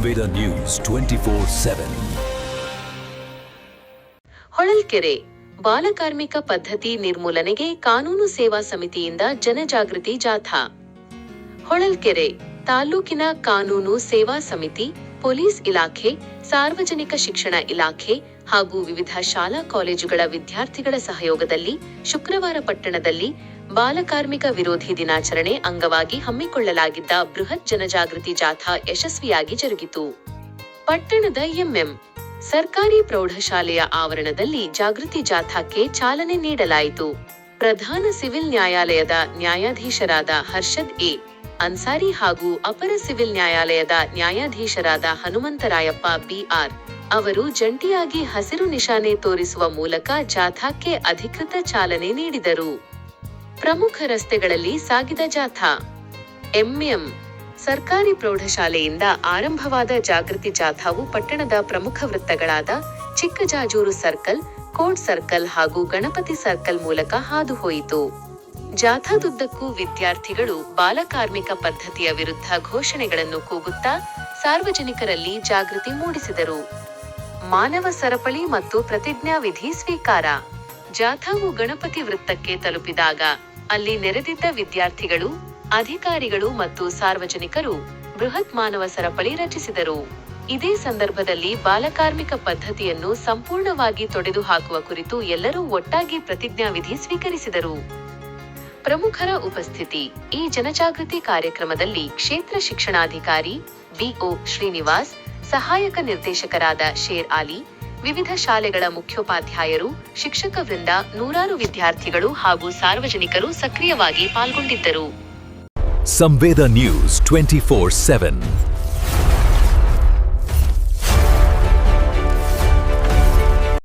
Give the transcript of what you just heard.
Samveda news 24/7. Holalkere ಬಾಲಕಾರ್ಮಿಕ ಪದ್ಧತಿ ನಿರ್ಮೂಲನೆಗೆ ಕಾನೂನು ಸೇವಾ ಸಮಿತಿಯಿಂದ ಜನಜಾಗೃತಿ ಜಾಥಾ. ಹೊಳಲ್ಕೆರೆ ತಾಲೂಕಿನ ಕಾನೂನು ಸೇವಾ ಸಮಿತಿ, ಪೊಲೀಸ್ ಇಲಾಖೆ, ಸಾರ್ವಜನಿಕ ಶಿಕ್ಷಣ ಇಲಾಖೆ ಹಾಗೂ ವಿವಿಧ ಶಾಲಾ ಕಾಲೇಜುಗಳ ವಿದ್ಯಾರ್ಥಿಗಳ ಸಹಯೋಗದಲ್ಲಿ ಶುಕ್ರವಾರ ಪಟ್ಟಣದಲ್ಲಿ ಬಾಲಕಾರ್ಮಿಕ ವಿರೋಧಿ ದಿನಾಚರಣೆ ಅಂಗವಾಗಿ ಹಮ್ಮಿಕೊಳ್ಳಲಾಗಿದ್ದ ಬೃಹತ್ ಜನಜಾಗೃತಿ ಜಾಥಾ ಯಶಸ್ವಿಯಾಗಿ ಜರುಗಿತು. ಪಟ್ಟಣದ ಎಂಎಂ ಸರ್ಕಾರಿ ಪ್ರೌಢಶಾಲೆಯ ಆವರಣದಲ್ಲಿ ಜಾಗೃತಿ ಜಾಥಾಕ್ಕೆ ಚಾಲನೆ ನೀಡಲಾಯಿತು. ಪ್ರಧಾನ ಸಿವಿಲ್ ನ್ಯಾಯಾಲಯದ ನ್ಯಾಯಾಧೀಶರಾದ ಹರ್ಷದ್ ಎ. ಅನ್ಸಾರಿ ಹಾಗೂ ಅಪರ ಸಿವಿಲ್ ನ್ಯಾಯಾಲಯದ ನ್ಯಾಯಾಧೀಶರಾದ ಹನುಮಂತರಾಯಪ್ಪ ಬಿ.ಆರ್. ಅವರು ಜಂಟಿಯಾಗಿ ಹಸಿರು ನಿಶಾನೆ ತೋರಿಸುವ ಮೂಲಕ ಜಾಥಾಕ್ಕೆ ಅಧಿಕೃತ ಚಾಲನೆ ನೀಡಿದರು. ಪ್ರಮುಖ ರಸ್ತೆಗಳಲ್ಲಿ ಸಾಗಿದ ಜಾಥಾ. ಎಂಎಂ ಸರ್ಕಾರಿ ಪ್ರೌಢಶಾಲೆಯಿಂದ ಆರಂಭವಾದ ಜಾಗೃತಿ ಜಾಥಾವು ಪಟ್ಟಣದ ಪ್ರಮುಖ ವೃತ್ತಗಳಾದ ಚಿಕ್ಕಜಾಜೂರು ಸರ್ಕಲ್, ಕೋರ್ಟ್ ಸರ್ಕಲ್ ಹಾಗೂ ಗಣಪತಿ ಸರ್ಕಲ್ ಮೂಲಕ ಹಾದುಹೋಯಿತು. ಜಾಥಾದುದ್ದಕ್ಕೂ ವಿದ್ಯಾರ್ಥಿಗಳು ಬಾಲಕಾರ್ಮಿಕ ಪದ್ಧತಿಯ ವಿರುದ್ಧ ಘೋಷಣೆಗಳನ್ನು ಕೂಗುತ್ತಾ ಸಾರ್ವಜನಿಕರಲ್ಲಿ ಜಾಗೃತಿ ಮೂಡಿಸಿದರು. ಮಾನವ ಸರಪಳಿ ಮತ್ತು ಪ್ರತಿಜ್ಞಾವಿಧಿ ಸ್ವೀಕಾರ. ಜಾಥಾವು ಗಣಪತಿ ವೃತ್ತಕ್ಕೆ ತಲುಪಿದಾಗ ಅಲ್ಲಿ ನೆರೆದಿದ್ದ ವಿದ್ಯಾರ್ಥಿಗಳು, ಅಧಿಕಾರಿಗಳು ಮತ್ತು ಸಾರ್ವಜನಿಕರು ಬೃಹತ್ ಮಾನವ ಸರಪಳಿ ರಚಿಸಿದರು. ಇದೇ ಸಂದರ್ಭದಲ್ಲಿ ಬಾಲಕಾರ್ಮಿಕ ಪದ್ಧತಿಯನ್ನು ಸಂಪೂರ್ಣವಾಗಿ ತೊಡೆದುಹಾಕುವ ಕುರಿತು ಎಲ್ಲರೂ ಒಟ್ಟಾಗಿ ಪ್ರತಿಜ್ಞಾವಿಧಿ ಸ್ವೀಕರಿಸಿದರು. ಪ್ರಮುಖರ ಉಪಸ್ಥಿತಿ. ಈ ಜನಜಾಗೃತಿ ಕಾರ್ಯಕ್ರಮದಲ್ಲಿ ಕ್ಷೇತ್ರ ಶಿಕ್ಷಣಾಧಿಕಾರಿ ಬಿ.ಒ. ಶ್ರೀನಿವಾಸ್, ಸಹಾಯಕ ನಿರ್ದೇಶಕರಾದ ಶೇರ್ ಆಲಿ, ವಿವಿಧ ಶಾಲೆಗಳ ಮುಖ್ಯೋಪಾಧ್ಯಾಯರು, ಶಿಕ್ಷಕ ವೃಂದ, ನೂರಾರು ವಿದ್ಯಾರ್ಥಿಗಳು ಹಾಗೂ ಸಾರ್ವಜನಿಕರು ಸಕ್ರಿಯವಾಗಿ ಪಾಲ್ಗೊಂಡಿದ್ದರು. ಸಂವೇದ ನ್ಯೂಸ್ 24/7.